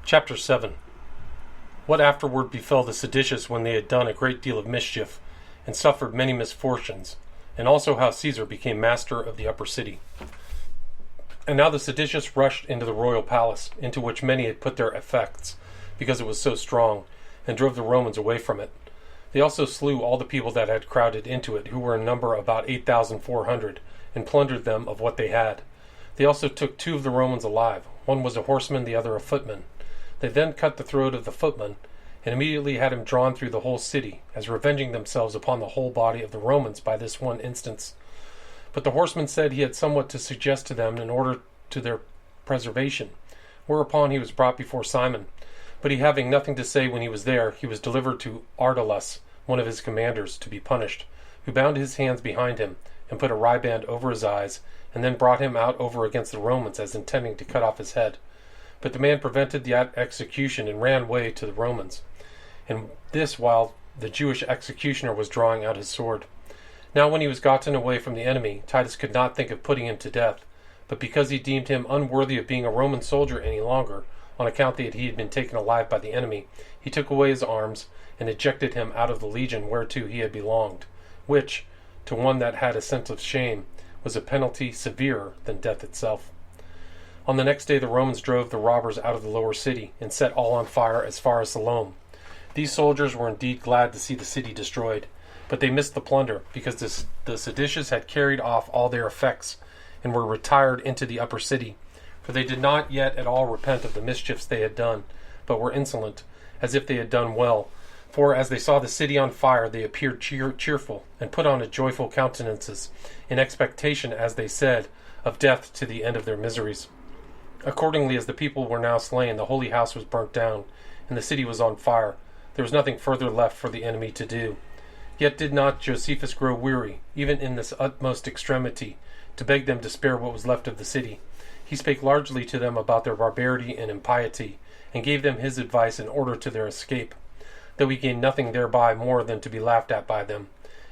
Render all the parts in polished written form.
Chapter 7. What afterward befell the seditious when they had done a great deal of mischief, and suffered many misfortunes, and also how Caesar became master of the upper city. And now the seditious rushed into the royal palace, into which many had put their effects, because it was so strong, and drove the Romans away from it. They also slew all the people that had crowded into it, who were in number about 8,400, and plundered them of what they had. They also took 2 of the Romans alive. One was a horseman, the other a footman. They then cut the throat of the footman, and immediately had him drawn through the whole city, as revenging themselves upon the whole body of the Romans by this one instance. But the horseman said he had somewhat to suggest to them in order to their preservation, whereupon he was brought before Simon. But he having nothing to say when he was there, he was delivered to Ardalus, one of his commanders, to be punished, who bound his hands behind him, and put a riband over his eyes, and then brought him out over against the Romans, as intending to cut off his head. But the man prevented the execution, and ran away to the Romans, and this while the Jewish executioner was drawing out his sword. Now when he was gotten away from the enemy, Titus could not think of putting him to death, but because he deemed him unworthy of being a Roman soldier any longer, on account that he had been taken alive by the enemy, he took away his arms, and ejected him out of the legion whereto he had belonged, which, to one that had a sense of shame, was a penalty severer than death itself. On the next day the Romans drove the robbers out of the lower city, and set all on fire as far as Siloam. These soldiers were indeed glad to see the city destroyed, but they missed the plunder, because the seditious had carried off all their effects, and were retired into the upper city. For they did not yet at all repent of the mischiefs they had done, but were insolent, as if they had done well. For as they saw the city on fire, they appeared cheerful, and put on a joyful countenances, in expectation, as they said, of death to the end of their miseries. Accordingly, as the people were now slain, the holy house was burnt down, and the city was on fire. There was nothing further left for the enemy to do. Yet did not Josephus grow weary, even in this utmost extremity, to beg them to spare what was left of the city. He spake largely to them about their barbarity and impiety, and gave them his advice in order to their escape, though he gained nothing thereby more than to be laughed at by them.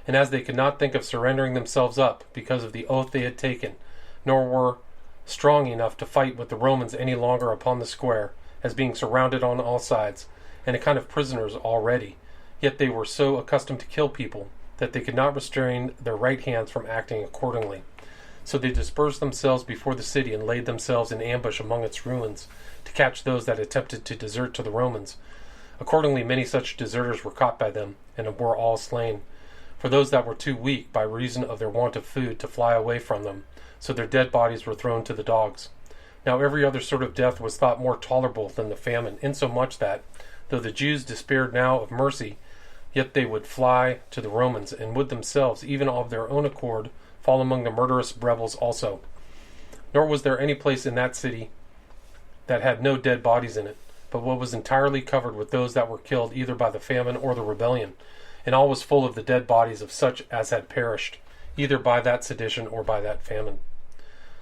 And as they could not think of surrendering themselves up, because of the oath they had taken, nor were strong enough to fight with the Romans any longer upon the square, as being surrounded on all sides, and a kind of prisoners already, yet they were so accustomed to kill people, that they could not restrain their right hands from acting accordingly. So they dispersed themselves before the city, and laid themselves in ambush among its ruins, to catch those that attempted to desert to the Romans. Accordingly many such deserters were caught by them, and were all slain. For those that were too weak, by reason of their want of food, to fly away from them, so their dead bodies were thrown to the dogs. Now every other sort of death was thought more tolerable than the famine, insomuch that, though the Jews despaired now of mercy, yet they would fly to the Romans, and would themselves, even of their own accord, fall among the murderous rebels also. Nor was there any place in that city that had no dead bodies in it, but what was entirely covered with those that were killed either by the famine or the rebellion, and all was full of the dead bodies of such as had perished, either by that sedition or by that famine.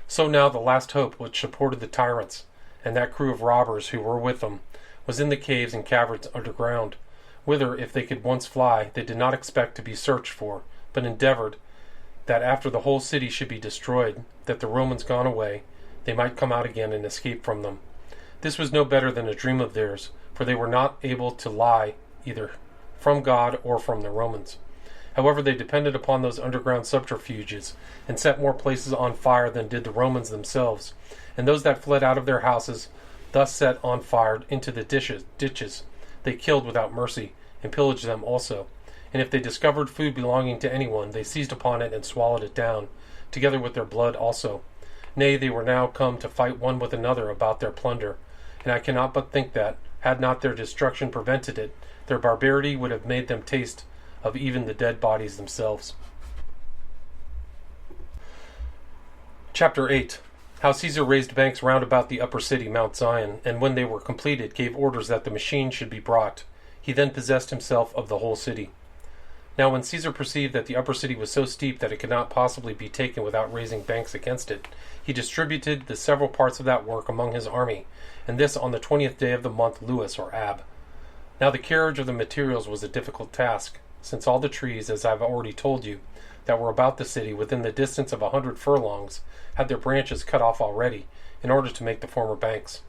So now the last hope which supported the tyrants, and that crew of robbers who were with them, was in the caves and caverns underground, whither, if they could once fly, they did not expect to be searched for, but endeavored that after the whole city should be destroyed, that the Romans gone away, they might come out again and escape from them. This was no better than a dream of theirs, for they were not able to lie either from God or from the Romans. However, they depended upon those underground subterfuges, and set more places on fire than did the Romans themselves, and those that fled out of their houses, thus set on fire into the ditches, they killed without mercy, and pillaged them also. And if they discovered food belonging to anyone, they seized upon it and swallowed it down, together with their blood also. Nay, they were now come to fight one with another about their plunder, and I cannot but think that, had not their destruction prevented it, their barbarity would have made them taste of even the dead bodies themselves. Chapter 8. How Caesar raised banks round about the upper city, Mount Zion, and when they were completed, gave orders that the machine should be brought. He then possessed himself of the whole city. Now when Caesar perceived that the upper city was so steep that it could not possibly be taken without raising banks against it, he distributed the several parts of that work among his army, and this on the 20th day of the month Louis, or Ab. Now the carriage of the materials was a difficult task, since all the trees, as I have already told you, that were about the city within the distance of 100 furlongs, had their branches cut off already, in order to make the former banks.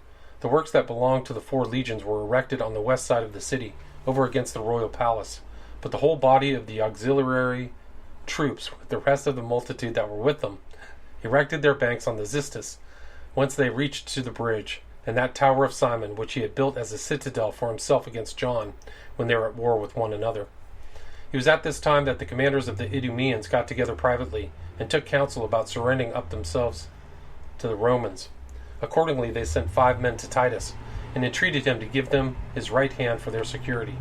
The works that belonged to the 4 legions were erected on the west side of the city, over against the royal palace. But the whole body of the auxiliary troops, with the rest of the multitude that were with them, erected their banks on the Xystus, whence they reached to the bridge, and that tower of Simon, which he had built as a citadel for himself against John, when they were at war with one another. It was at this time that the commanders of the Idumeans got together privately, and took counsel about surrendering up themselves to the Romans. Accordingly, they sent 5 men to Titus, and entreated him to give them his right hand for their security.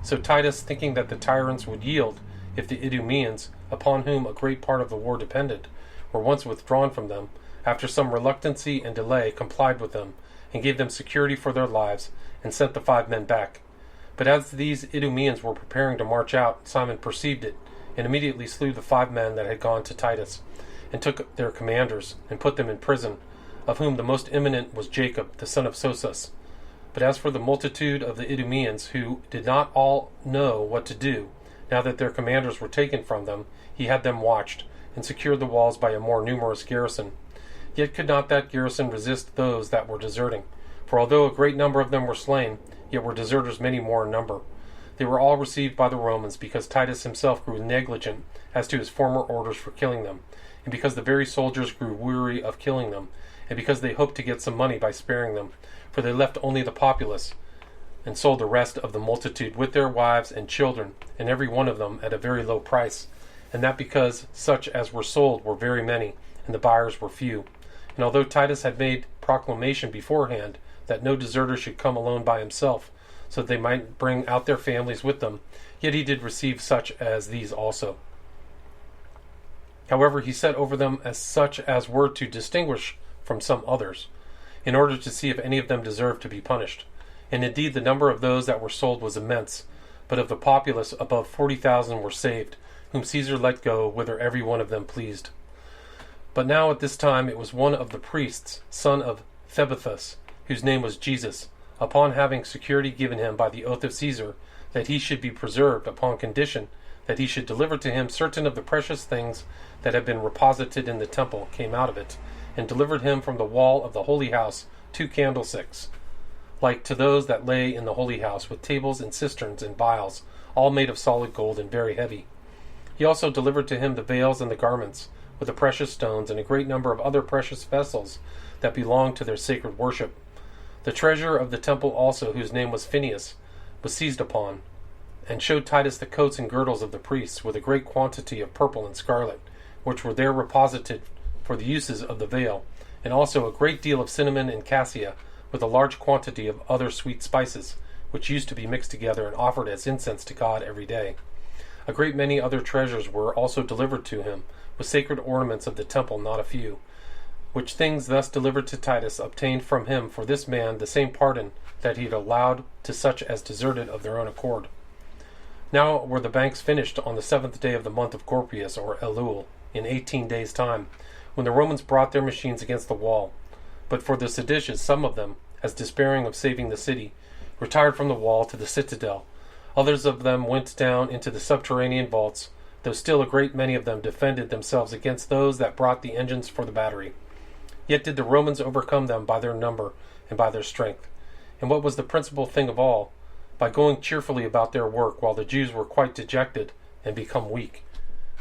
So Titus, thinking that the tyrants would yield if the Idumeans, upon whom a great part of the war depended, were once withdrawn from them, after some reluctancy and delay complied with them, and gave them security for their lives, and sent the 5 men back. But as these Idumeans were preparing to march out, Simon perceived it, and immediately slew the 5 men that had gone to Titus, and took their commanders, and put them in prison, of whom the most eminent was Jacob, the son of Sosas. But as for the multitude of the Idumeans, who did not all know what to do, now that their commanders were taken from them, he had them watched, and secured the walls by a more numerous garrison. Yet could not that garrison resist those that were deserting, for although a great number of them were slain, yet were deserters many more in number. They were all received by the Romans, because Titus himself grew negligent as to his former orders for killing them, and because the very soldiers grew weary of killing them, and because they hoped to get some money by sparing them, for they left only the populace, and sold the rest of the multitude with their wives and children, and every one of them at a very low price, and that because such as were sold were very many, and the buyers were few. And although Titus had made proclamation beforehand that no deserter should come alone by himself, so that they might bring out their families with them, yet he did receive such as these also. However, he set over them as such as were to distinguish from some others, in order to see if any of them deserved to be punished. And indeed the number of those that were sold was immense, but of the populace above 40,000 were saved, whom Caesar let go whither every one of them pleased. But now at this time it was one of the priests, son of Thebethus, whose name was Jesus, upon having security given him by the oath of Caesar, that he should be preserved, upon condition that he should deliver to him certain of the precious things that had been reposited in the temple, came out of it, and delivered him from the wall of the holy house 2 candlesticks, like to those that lay in the holy house, with tables and cisterns and vials, all made of solid gold and very heavy. He also delivered to him the veils and the garments, with the precious stones, and a great number of other precious vessels that belonged to their sacred worship. The treasurer of the temple also, whose name was Phineas, was seized upon, and showed Titus the coats and girdles of the priests, with a great quantity of purple and scarlet, which were there reposited for the uses of the veil, and also a great deal of cinnamon and cassia, with a large quantity of other sweet spices, which used to be mixed together and offered as incense to God every day. A great many other treasures were also delivered to him, with sacred ornaments of the temple not a few, which things thus delivered to Titus obtained from him for this man the same pardon that he had allowed to such as deserted of their own accord. Now were the banks finished on the 7th day of the month of Gorpius, or Elul, in 18 days' time, when the Romans brought their machines against the wall. But for the seditious, some of them, as despairing of saving the city, retired from the wall to the citadel. Others of them went down into the subterranean vaults, though still a great many of them defended themselves against those that brought the engines for the battery. Yet did the Romans overcome them by their number and by their strength. And what was the principal thing of all, by going cheerfully about their work, while the Jews were quite dejected and become weak.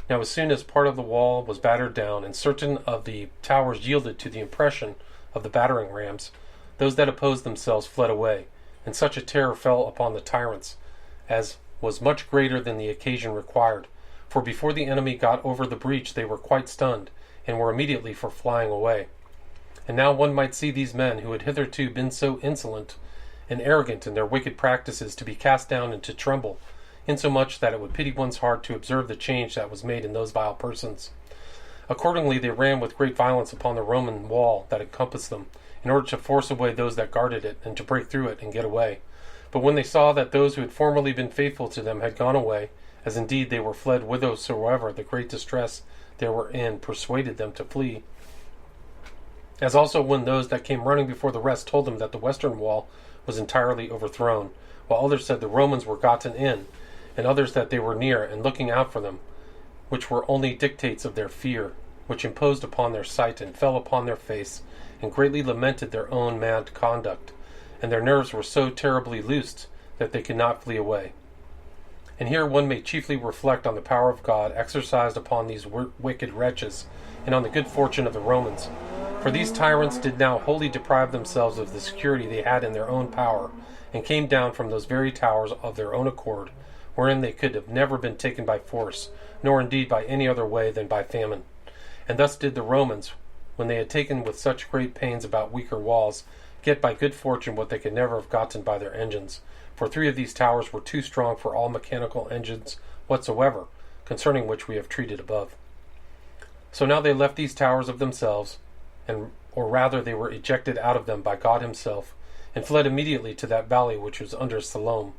Now as soon as part of the wall was battered down, and certain of the towers yielded to the impression of the battering rams, those that opposed themselves fled away, and such a terror fell upon the tyrants, as was much greater than the occasion required. For before the enemy got over the breach they were quite stunned, and were immediately for flying away. And now one might see these men, who had hitherto been so insolent and arrogant in their wicked practices, to be cast down and to tremble, insomuch that it would pity one's heart to observe the change that was made in those vile persons. Accordingly they ran with great violence upon the Roman wall that encompassed them, in order to force away those that guarded it, and to break through it and get away. But when they saw that those who had formerly been faithful to them had gone away, as indeed they were fled whithersoever the great distress they were in persuaded them to flee, as also when those that came running before the rest told them that the western wall was entirely overthrown, while others said the Romans were gotten in, and others that they were near and looking out for them, which were only dictates of their fear. which imposed upon their sight and fell upon their face, and greatly lamented their own mad conduct, and their nerves were so terribly loosed that they could not flee away. And here one may chiefly reflect on the power of God exercised upon these wicked wretches, and on the good fortune of the Romans. For these tyrants did now wholly deprive themselves of the security they had in their own power, and came down from those very towers of their own accord, wherein they could have never been taken by force, nor indeed by any other way than by famine. And thus did the Romans, when they had taken with such great pains about weaker walls, get by good fortune what they could never have gotten by their engines. For 3 of these towers were too strong for all mechanical engines whatsoever, concerning which we have treated above. So now they left these towers of themselves, or rather they were ejected out of them by God himself, and fled immediately to that valley which was under Siloam,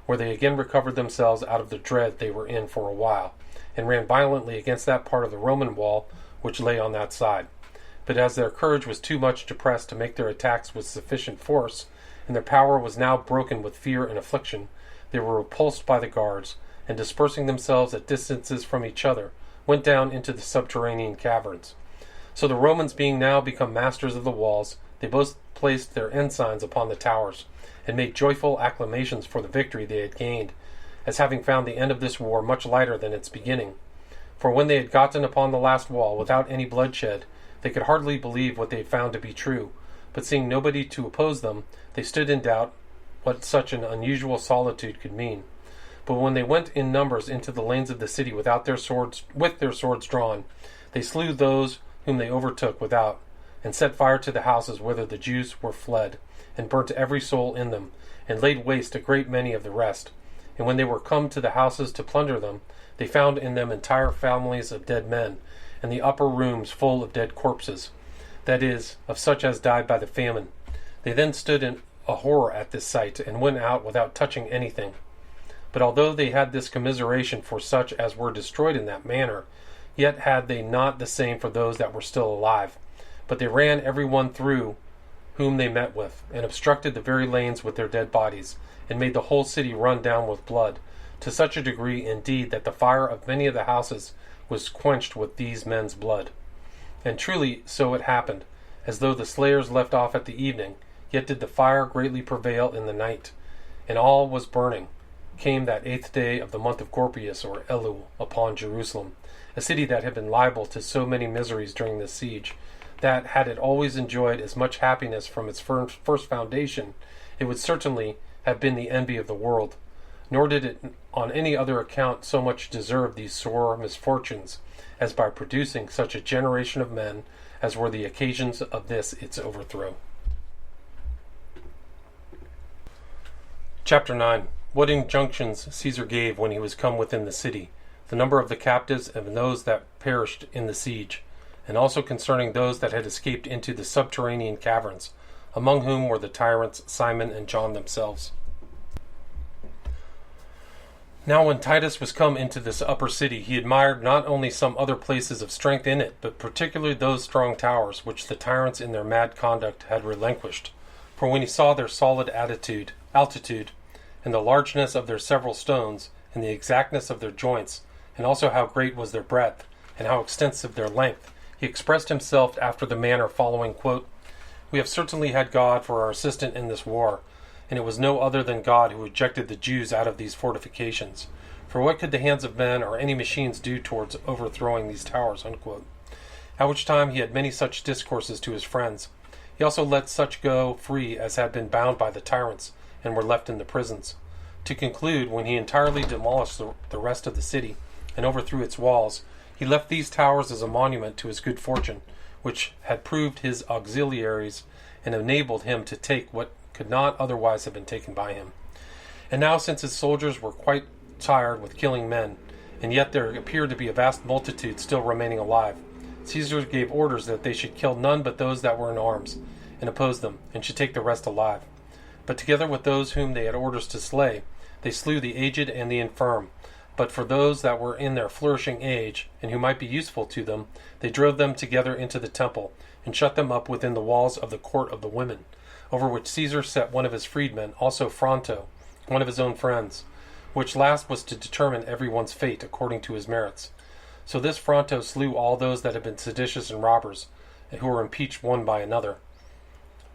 where they again recovered themselves out of the dread they were in for a while, and ran violently against that part of the Roman wall which lay on that side. But as their courage was too much depressed to make their attacks with sufficient force, and their power was now broken with fear and affliction, they were repulsed by the guards, and dispersing themselves at distances from each other, went down into the subterranean caverns. So the Romans being now become masters of the walls, they both placed their ensigns upon the towers, and made joyful acclamations for the victory they had gained, as having found the end of this war much lighter than its beginning. For when they had gotten upon the last wall without any bloodshed, they could hardly believe what they had found to be true, but seeing nobody to oppose them, they stood in doubt what such an unusual solitude could mean. But when they went in numbers into the lanes of the city with their swords drawn, they slew those whom they overtook without, and set fire to the houses whither the Jews were fled, and burnt every soul in them, and laid waste a great many of the rest. And when they were come to the houses to plunder them, they found in them entire families of dead men, and the upper rooms full of dead corpses, that is, of such as died by the famine. They then stood in a horror at this sight, and went out without touching anything. But although they had this commiseration for such as were destroyed in that manner, yet had they not the same for those that were still alive. But they ran every one through whom they met with, and obstructed the very lanes with their dead bodies, and made the whole city run down with blood, to such a degree indeed that the fire of many of the houses was quenched with these men's blood. And truly so it happened, as though the slayers left off at the evening, yet did the fire greatly prevail in the night, and all was burning. Came that 8th day of the month of Gorpius, or Elul, upon Jerusalem, a city that had been liable to so many miseries during the siege, that had it always enjoyed as much happiness from its first foundation, it would certainly have been the envy of the world. Nor did it on any other account so much deserve these sore misfortunes, as by producing such a generation of men as were the occasions of this its overthrow. Chapter 9. What injunctions Caesar gave when he was come within the city, the number of the captives and those that perished in the siege, and also concerning those that had escaped into the subterranean caverns, among whom were the tyrants Simon and John themselves. Now when Titus was come into this upper city, he admired not only some other places of strength in it, but particularly those strong towers which the tyrants in their mad conduct had relinquished. For when he saw their solid altitude, and the largeness of their several stones, and the exactness of their joints, and also how great was their breadth, and how extensive their length, he expressed himself after the manner following, quote, "We have certainly had God for our assistant in this war, and it was no other than God who ejected the Jews out of these fortifications. For what could the hands of men or any machines do towards overthrowing these towers?" Unquote. At which time he had many such discourses to his friends. He also let such go free as had been bound by the tyrants, and were left in the prisons. To conclude, when he entirely demolished the rest of the city, and overthrew its walls, he left these towers as a monument to his good fortune, which had proved his auxiliaries, and enabled him to take what could not otherwise have been taken by him. And now, since his soldiers were quite tired with killing men, and yet there appeared to be a vast multitude still remaining alive, Caesar gave orders that they should kill none but those that were in arms, and oppose them, and should take the rest alive. But together with those whom they had orders to slay, they slew the aged and the infirm. But for those that were in their flourishing age, and who might be useful to them, they drove them together into the temple, and shut them up within the walls of the court of the women, over which Caesar set one of his freedmen, also Fronto, one of his own friends, which last was to determine every one's fate according to his merits. So this Fronto slew all those that had been seditious and robbers, and who were impeached one by another.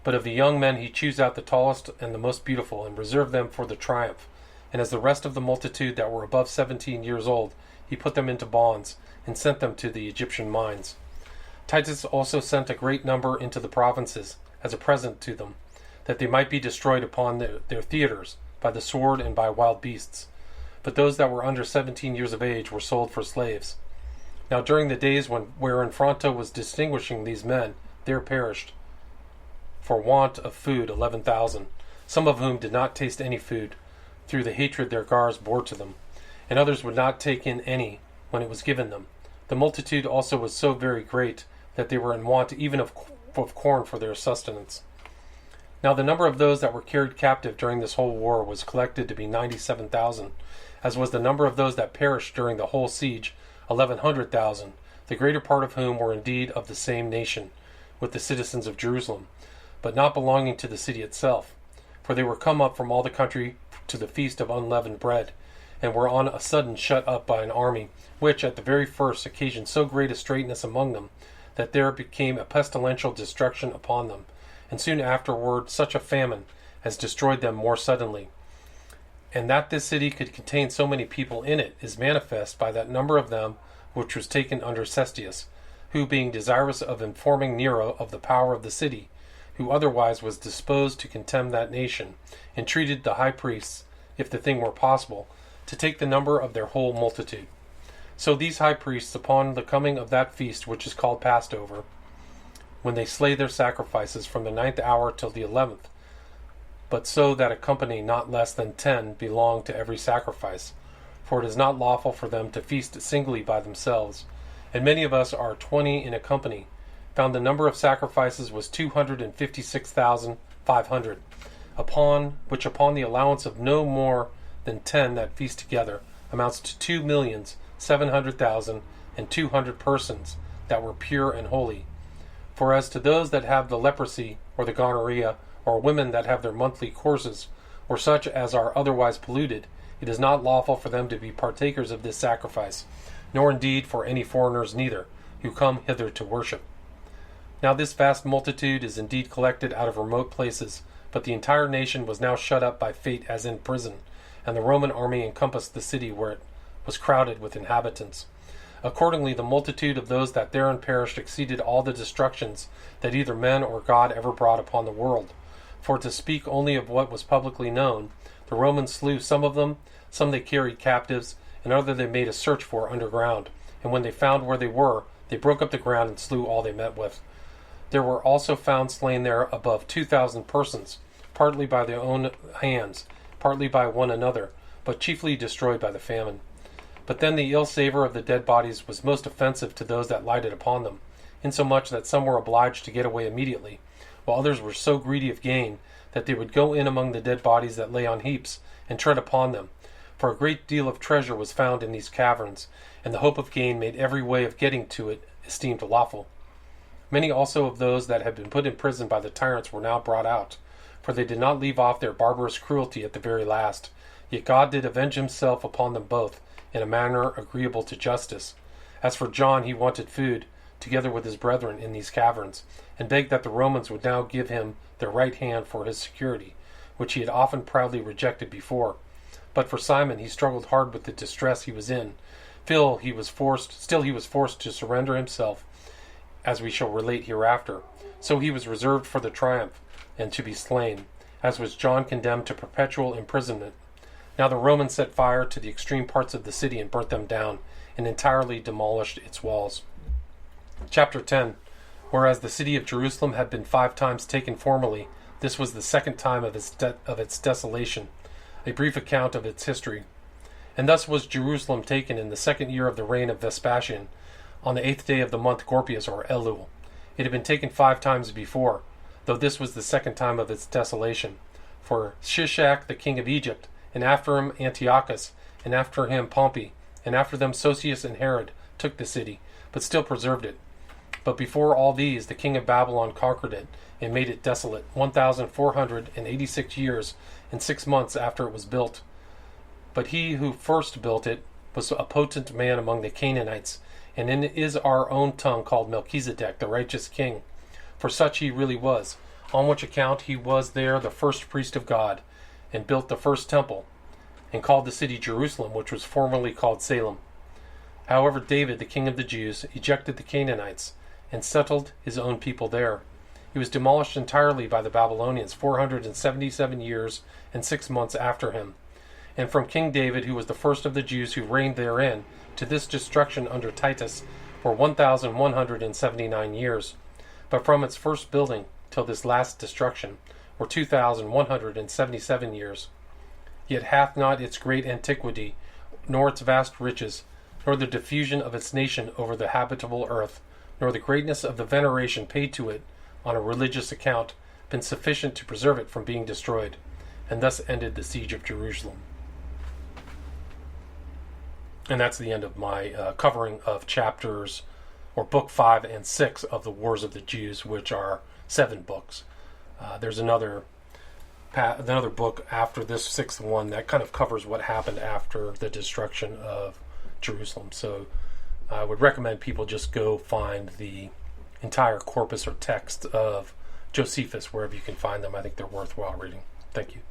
But of the young men he chose out the tallest and the most beautiful, and reserved them for the triumph. And as the rest of the multitude that were above 17 years old, he put them into bonds, and sent them to the Egyptian mines. Titus also sent a great number into the provinces, as a present to them, that they might be destroyed upon their theaters, by the sword and by wild beasts. But those that were under 17 years of age were sold for slaves. Now during the days wherein Fronto was distinguishing these men, there perished, for want of food, 11,000, some of whom did not taste any food, through the hatred their guards bore to them, and others would not take in any when it was given them. The multitude also was so very great that they were in want even of corn for their sustenance. Now the number of those that were carried captive during this whole war was collected to be 97,000, as was the number of those that perished during the whole siege, 1,100,000, the greater part of whom were indeed of the same nation, with the citizens of Jerusalem, but not belonging to the city itself. For they were come up from all the country to the feast of unleavened bread, and were on a sudden shut up by an army, which at the very first occasioned so great a straitness among them, that there became a pestilential destruction upon them, and soon afterward such a famine as destroyed them more suddenly. And that this city could contain so many people in it is manifest by that number of them which was taken under Seditious, who being desirous of informing Nero of the power of the city, who otherwise was disposed to contemn that nation, entreated the high priests, if the thing were possible, to take the number of their whole multitude. So these high priests, upon the coming of that feast which is called Passover, when they slay their sacrifices from the 9th hour till the 11th, but so that a company not less than 10 belong to every sacrifice, for it is not lawful for them to feast singly by themselves, and many of us are 20 in a company, found the number of sacrifices was 256,500, upon the allowance of no more than 10 that feast together, amounts to 2,700,200 persons that were pure and holy. For as to those that have the leprosy, or the gonorrhea, or women that have their monthly courses, or such as are otherwise polluted, it is not lawful for them to be partakers of this sacrifice, nor indeed for any foreigners neither, who come hither to worship. Now this vast multitude is indeed collected out of remote places, but the entire nation was now shut up by fate as in prison, and the Roman army encompassed the city where it was crowded with inhabitants. Accordingly, the multitude of those that therein perished exceeded all the destructions that either men or God ever brought upon the world. For to speak only of what was publicly known, the Romans slew some of them, some they carried captives, and other they made a search for underground. And when they found where they were, they broke up the ground and slew all they met with. There were also found slain there above 2,000 persons, partly by their own hands, partly by one another, but chiefly destroyed by the famine. But then the ill savour of the dead bodies was most offensive to those that lighted upon them, insomuch that some were obliged to get away immediately, while others were so greedy of gain that they would go in among the dead bodies that lay on heaps, and tread upon them. For a great deal of treasure was found in these caverns, and the hope of gain made every way of getting to it esteemed lawful. Many also of those that had been put in prison by the tyrants were now brought out, for they did not leave off their barbarous cruelty at the very last. Yet God did avenge himself upon them both, in a manner agreeable to justice. As for John, he wanted food, together with his brethren in these caverns, and begged that the Romans would now give him their right hand for his security, which he had often proudly rejected before. But for Simon, he struggled hard with the distress he was in. Still he was forced to surrender himself, as we shall relate hereafter. So he was reserved for the triumph, and to be slain, as was John condemned to perpetual imprisonment. Now the Romans set fire to the extreme parts of the city and burnt them down, and entirely demolished its walls. Chapter 10. Whereas the city of Jerusalem had been 5 times taken formerly, this was the 2nd time of its desolation. A brief account of its history. And thus was Jerusalem taken in the 2nd year of the reign of Vespasian, on the 8th day of the month Gorpius, or Elul. It had been taken 5 times before, though this was the 2nd time of its desolation. For Shishak the king of Egypt, and after him Antiochus, and after him Pompey, and after them Josephus and Herod, took the city, but still preserved it. But before all these the king of Babylon conquered it, and made it desolate, 1,486 years and 6 months after it was built. But he who first built it was a potent man among the Canaanites, and in is our own tongue called Melchizedek, the righteous king, for such he really was, on which account he was there the first priest of God, and built the first temple, and called the city Jerusalem, which was formerly called Salem. However, David, the king of the Jews, ejected the Canaanites, and settled his own people there. He was demolished entirely by the Babylonians 477 years and 6 months after him. And from King David, who was the first of the Jews who reigned therein, to this destruction under Titus for 1,179 years. But from its first building till this last destruction were 2,177 years. Yet hath not its great antiquity, nor its vast riches, nor the diffusion of its nation over the habitable earth, nor the greatness of the veneration paid to it on a religious account, been sufficient to preserve it from being destroyed. And thus ended the siege of Jerusalem. And that's the end of my covering of chapters, or book 5 and 6 of the Wars of the Jews, which are 7 books. There's another book after this 6th one that kind of covers what happened after the destruction of Jerusalem. So I would recommend people just go find the entire corpus or text of Josephus wherever you can find them. I think they're worthwhile reading. Thank you.